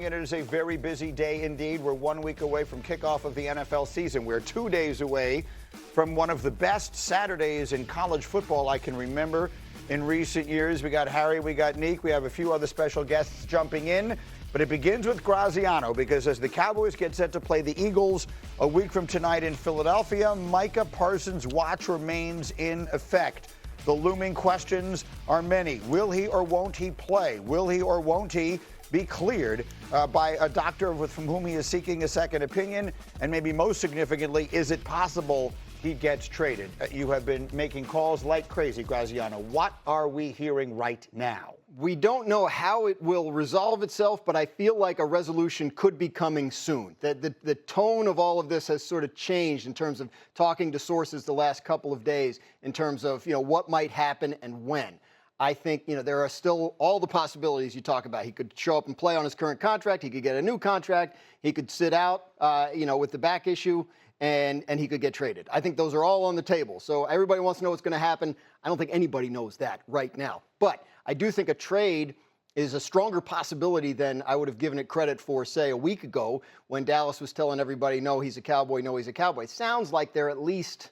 It is a very busy day indeed. We're 1 week away from kickoff of the NFL season. We're 2 days away from one of the best Saturdays in college football I can remember in recent years. We got Harry, we got Neek, we have a few other special guests jumping in. But it begins with Graziano because as the Cowboys get set to play the Eagles a week from tonight in Philadelphia, Micah Parsons' watch remains in effect. The looming questions are many. Will he or won't he play? Will he or won't he be cleared by a doctor from whom he is seeking a second opinion? And maybe most significantly, is it possible he gets traded? You have been making calls like crazy, Graziano. What are we hearing right now? We don't know how it will resolve itself, but I feel like a resolution could be coming soon. The tone of all of this has sort of changed in terms of talking to sources the last couple of days in terms of, what might happen and when. I think, there are still all the possibilities you talk about. He could show up and play on his current contract. He could get a new contract. He could sit out, with the back issue, and he could get traded. I think those are all on the table. So everybody wants to know what's going to happen. I don't think anybody knows that right now. But I do think a trade is a stronger possibility than I would have given it credit for, say, a week ago when Dallas was telling everybody, no, he's a Cowboy, no, he's a Cowboy. It sounds like they're at least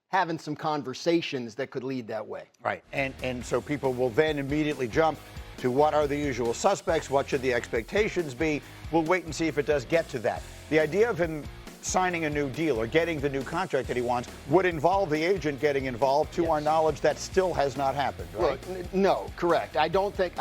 having some conversations that could lead that way. Right, and so people will then immediately jump to what are the usual suspects, what should the expectations be. We'll wait and see if it does get to that. The idea of him signing a new deal or getting the new contract that he wants would involve the agent getting involved. To our knowledge, that still has not happened, right? Look, no, correct. I don't think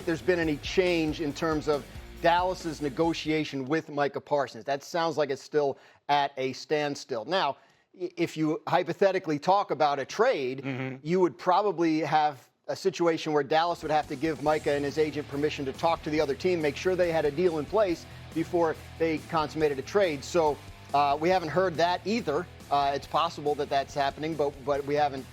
there's been any change in terms of Dallas's negotiation with Micah Parsons. That sounds like it's still at a standstill. Now, if you hypothetically talk about a trade, you would probably have a situation where Dallas would have to give Micah and his agent permission to talk to the other team, make sure they had a deal in place before they consummated a trade. So we haven't heard that either. It's possible that that's happening, but we haven't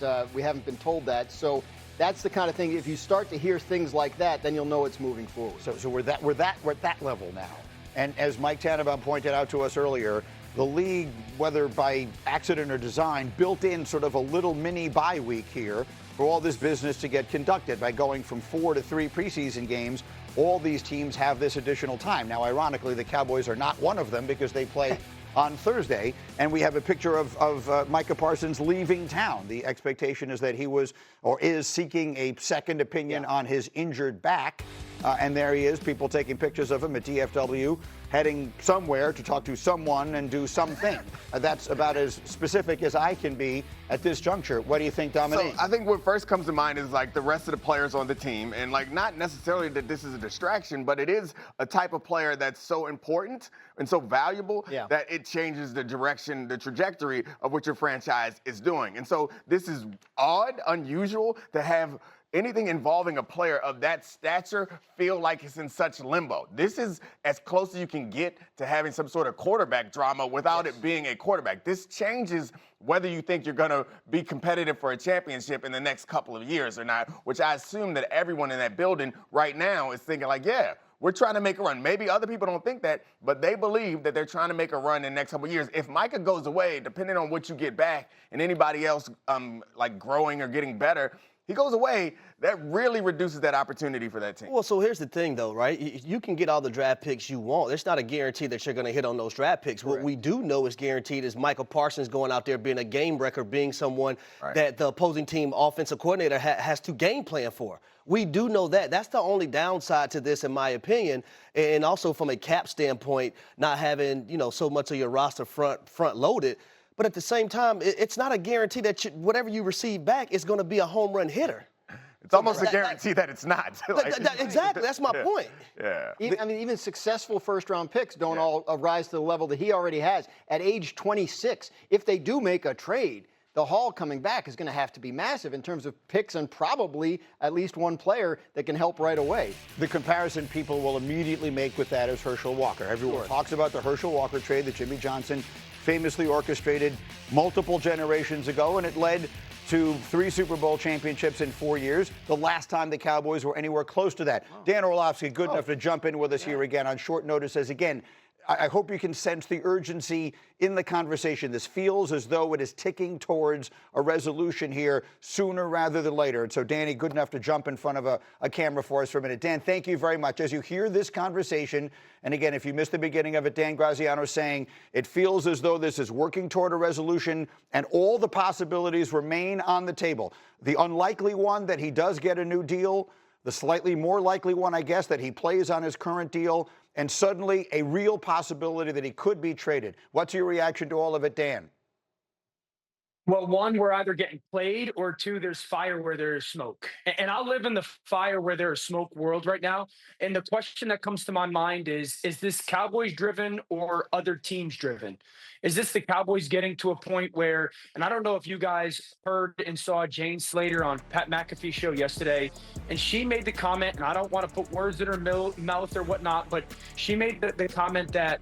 been told that. So that's the kind of thing. If you start to hear things like that, then you'll know it's moving forward. So we're at that level now. And as Mike Tannenbaum pointed out to us earlier, the league, whether by accident or design, built in sort of a little mini bye week here for all this business to get conducted by going from 4 to 3 preseason games. All these teams have this additional time. Now, ironically, the Cowboys are not one of them because they play on Thursday, and we have a picture of Micah Parsons leaving town. The expectation is that he was or is seeking a second opinion on his injured back, and there he is, people taking pictures of him at DFW, heading somewhere to talk to someone and do something. That's about as specific as I can be at this juncture. What do you think, Dominique? So I think what first comes to mind is like the rest of the players on the team, and like not necessarily that this is a distraction, but it is a type of player that's so important and so valuable that it changes the direction, the trajectory of what your franchise is doing. And so this is odd, unusual to have anything involving a player of that stature feel like it's in such limbo. This is as close as you can get to having some sort of quarterback drama without it being a quarterback. This changes whether you think you're going to be competitive for a championship in the next couple of years or not, which I assume that everyone in that building right now is thinking like, yeah, we're trying to make a run. Maybe other people don't think that, but they believe that they're trying to make a run in the next couple of years. If Micah goes away, depending on what you get back and anybody else like growing or getting better, he goes away, that really reduces that opportunity for that team. Well, so here's the thing, though, right? You can get all the draft picks you want. There's not a guarantee that you're going to hit on those draft picks. Correct. What we do know is guaranteed is Micah Parsons going out there being a game wrecker, being someone that the opposing team offensive coordinator has to game plan for. We do know that. That's the only downside to this, in my opinion, and also from a cap standpoint, not having, so much of your roster front loaded. But at the same time, it's not a guarantee that whatever you receive back is going to be a home run hitter. It's almost a guarantee that it's not. Exactly. That's my point. Yeah. Even successful first-round picks don't all rise to the level that he already has. At age 26, if they do make a trade, the haul coming back is going to have to be massive in terms of picks and probably at least one player that can help right away. The comparison people will immediately make with that is Herschel Walker. Everyone talks about the Herschel Walker trade that Jimmy Johnson famously orchestrated multiple generations ago, and it led to 3 Super Bowl championships in 4 years, the last time the Cowboys were anywhere close to that. Dan Orlovsky, good enough to jump in with us here again on short notice, as again, I hope you can sense the urgency in the conversation. This feels as though it is ticking towards a resolution here sooner rather than later. And so, Danny, good enough to jump in front of a camera for us for a minute. Dan, thank you very much. As you hear this conversation, and again, if you missed the beginning of it, Dan Graziano saying it feels as though this is working toward a resolution and all the possibilities remain on the table. The unlikely one that he does get a new deal, the slightly more likely one, I guess, that he plays on his current deal, and suddenly a real possibility that he could be traded. What's your reaction to all of it, Dan? Well, one, we're either getting played, or two, there's fire where there's smoke. And I live in the fire where there's smoke world right now. And the question that comes to my mind is this Cowboys driven or other teams driven? Is this the Cowboys getting to a point where, and I don't know if you guys heard and saw Jane Slater on Pat McAfee's show yesterday, and she made the comment, and I don't want to put words in her mouth or whatnot, but she made the comment that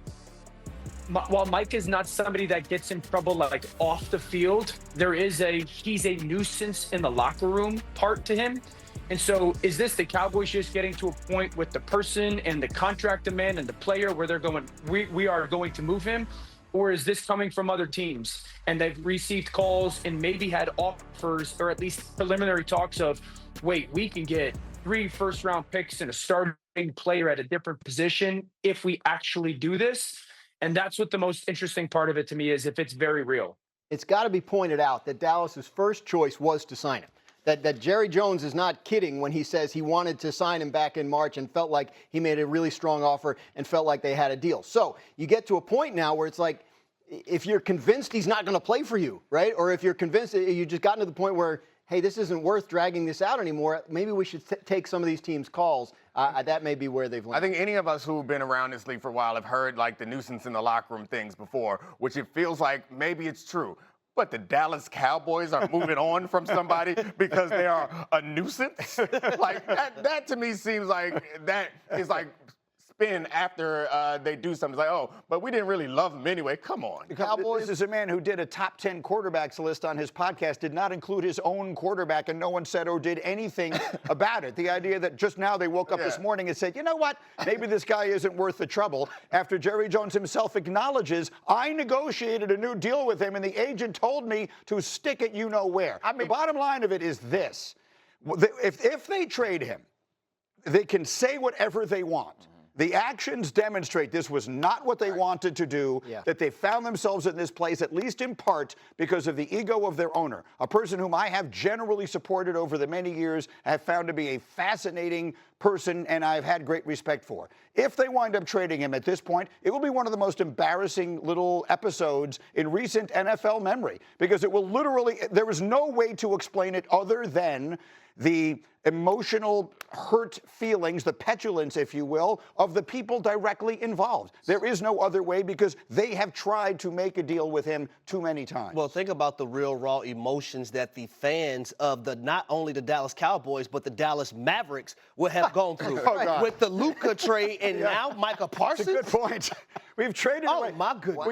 while Mike is not somebody that gets in trouble like off the field, he's a nuisance in the locker room part to him. And so is this the Cowboys just getting to a point with the person and the contract demand and the player where they're going, we are going to move him? Or is this coming from other teams and they've received calls and maybe had offers or at least preliminary talks of, wait, we can get 3 first-round picks and a starting player at a different position if we actually do this? And that's what the most interesting part of it to me is, if it's very real. It's got to be pointed out that Dallas's first choice was to sign him. That Jerry Jones is not kidding when he says he wanted to sign him back in March and felt like he made a really strong offer and felt like they had a deal. So you get to a point now where it's like, if you're convinced he's not going to play for you, right? Or if you're convinced you've just gotten to the point where, hey, this isn't worth dragging this out anymore, maybe we should take some of these teams' calls. That may be where they've landed. I think any of us who've been around this league for a while have heard like the nuisance in the locker room things before, which it feels like maybe it's true. But the Dallas Cowboys are moving on from somebody because they are a nuisance? Like that to me seems like that is like spin after they do something. It's like, oh, but we didn't really love him anyway. Come on. Cowboys. This is a man who did a top 10 quarterbacks list on his podcast, did not include his own quarterback, and no one said or did anything about it. The idea that just now they woke up this morning and said, you know what, maybe this guy isn't worth the trouble, after Jerry Jones himself acknowledges, I negotiated a new deal with him and the agent told me to stick it you know where. I mean, the bottom line of it is this. If they trade him, they can say whatever they want. The actions demonstrate this was not what they wanted to do, that they found themselves in this place, at least in part, because of the ego of their owner, a person whom I have generally supported over the many years, have found to be a fascinating person, and I've had great respect for. If they wind up trading him at this point, it will be one of the most embarrassing little episodes in recent NFL memory, because it will literally, there is no way to explain it other than the emotional hurt feelings, the petulance, if you will, of the people directly involved. There is no other way, because they have tried to make a deal with him too many times. Well, think about the real raw emotions that the fans of not only the Dallas Cowboys, but the Dallas Mavericks would have gone through. With the Luka trade and now Micah Parsons. That's a good point. We've traded away. Oh, my goodness.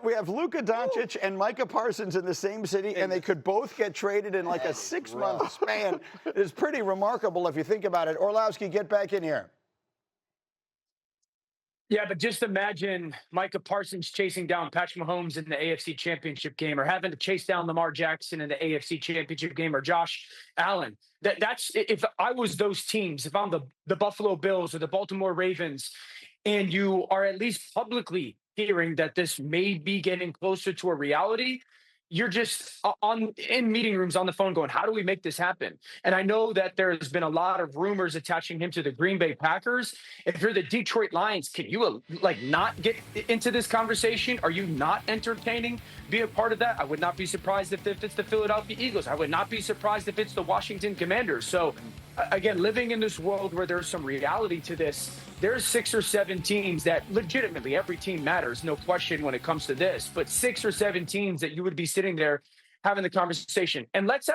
We have Luka Doncic and Micah Parsons in the same city, and they could both get traded in like a 6-month span. It's pretty remarkable if you think about it. Orlowski, get back in here. Yeah, but just imagine Micah Parsons chasing down Patrick Mahomes in the AFC Championship game, or having to chase down Lamar Jackson in the AFC Championship game, or Josh Allen. That's if I was those teams, if I'm the Buffalo Bills or the Baltimore Ravens, and you are at least publicly hearing that this may be getting closer to a reality, you're just in meeting rooms on the phone going, how do we make this happen? And I know that there's been a lot of rumors attaching him to the Green Bay Packers. If you're the Detroit Lions, can you not get into this conversation? Are you not entertaining being a part of that? I would not be surprised if it's the Philadelphia Eagles. I would not be surprised if it's the Washington Commanders. So again, living in this world where there's some reality to this, there's 6 or 7 teams that legitimately, every team matters, no question when it comes to this, but 6 or 7 teams that you would be sitting there having the conversation. And let's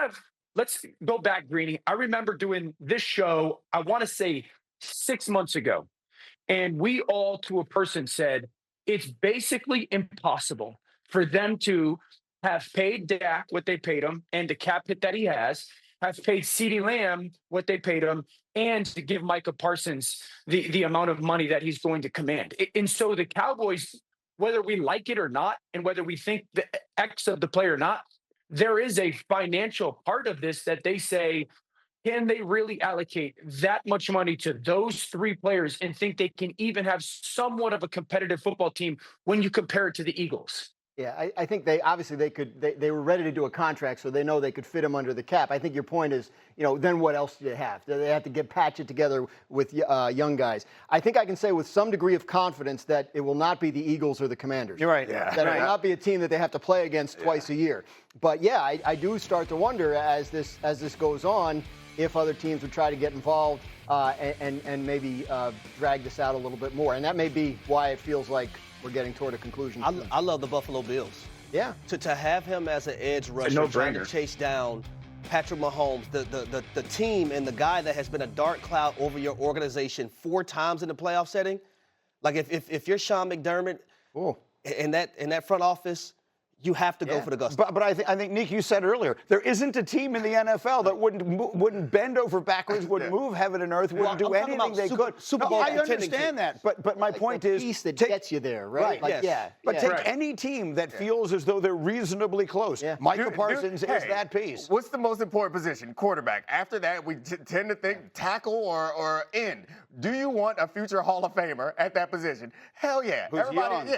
go back, Greeny. I remember doing this show, I want to say 6 months ago, and we all to a person said, it's basically impossible for them to have paid Dak what they paid him and the cap hit that he has, have paid CeeDee Lamb what they paid him, and to give Micah Parsons the amount of money that he's going to command. And so the Cowboys, whether we like it or not, and whether we think the X of the player or not, there is a financial part of this that they say, can they really allocate that much money to those three players and think they can even have somewhat of a competitive football team when you compare it to the Eagles? Yeah, I think they were ready to do a contract, so they know they could fit him under the cap. I think your point is, then what else do they have? Do they have to patch it together with young guys? I think I can say with some degree of confidence that it will not be the Eagles or the Commanders. You're right. Yeah. That it will not be a team that they have to play against twice a year. But yeah, I do start to wonder as this goes on if other teams would try to get involved and maybe drag this out a little bit more. And that may be why it feels like we're getting toward a conclusion. I love the Buffalo Bills. Yeah. To have him as an edge rusher trying to chase down Patrick Mahomes, the team and the guy that has been a dark cloud over your organization 4 times in the playoff setting. Like if you're Sean McDermott in that front office, you have to go for the gusto. But I think, Nick, you said earlier, there isn't a team in the NFL that wouldn't bend over backwards, wouldn't move heaven and earth, wouldn't do anything they could. Super Bowl I understand that, but my point is, piece that gets you there, right? Take any team that feels as though they're reasonably close. Yeah. Micah Parsons is that piece. What's the most important position? Quarterback. After that, we tend to think tackle or end. Do you want a future Hall of Famer at that position? Hell yeah.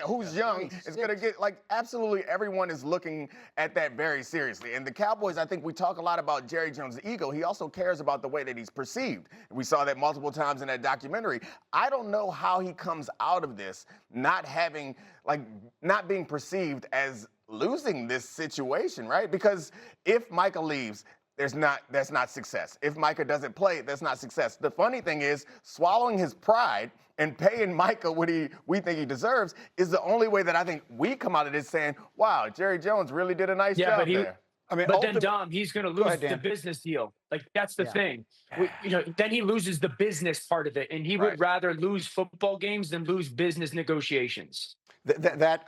Who's young is going to get, absolutely everyone is looking at that very seriously. And the Cowboys, I think we talk a lot about Jerry Jones' ego. He also cares about the way that he's perceived. We saw that multiple times in that documentary. I don't know how he comes out of this not being perceived as losing this situation, right? Because if Micah leaves, that's not success. If Micah doesn't play, that's not success. The funny thing is, swallowing his pride and paying Micah what we think he deserves is the only way that I think we come out of this saying, wow, Jerry Jones really did a nice job there. But then, Dom, he's going to lose the business deal. That's the thing. Then he loses the business part of it, and he would rather lose football games than lose business negotiations.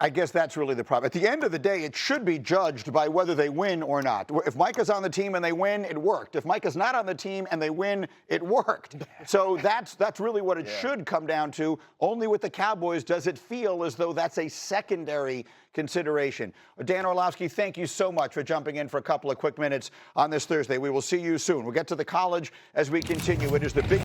I guess that's really the problem. At the end of the day, it should be judged by whether they win or not. If Micah's on the team and they win, it worked. If Micah's not on the team and they win, it worked. So that's really what it should come down to. Only with the Cowboys does it feel as though that's a secondary consideration. Dan Orlovsky, thank you so much for jumping in for a couple of quick minutes on this Thursday. We will see you soon. We'll get to the college as we continue. It is the big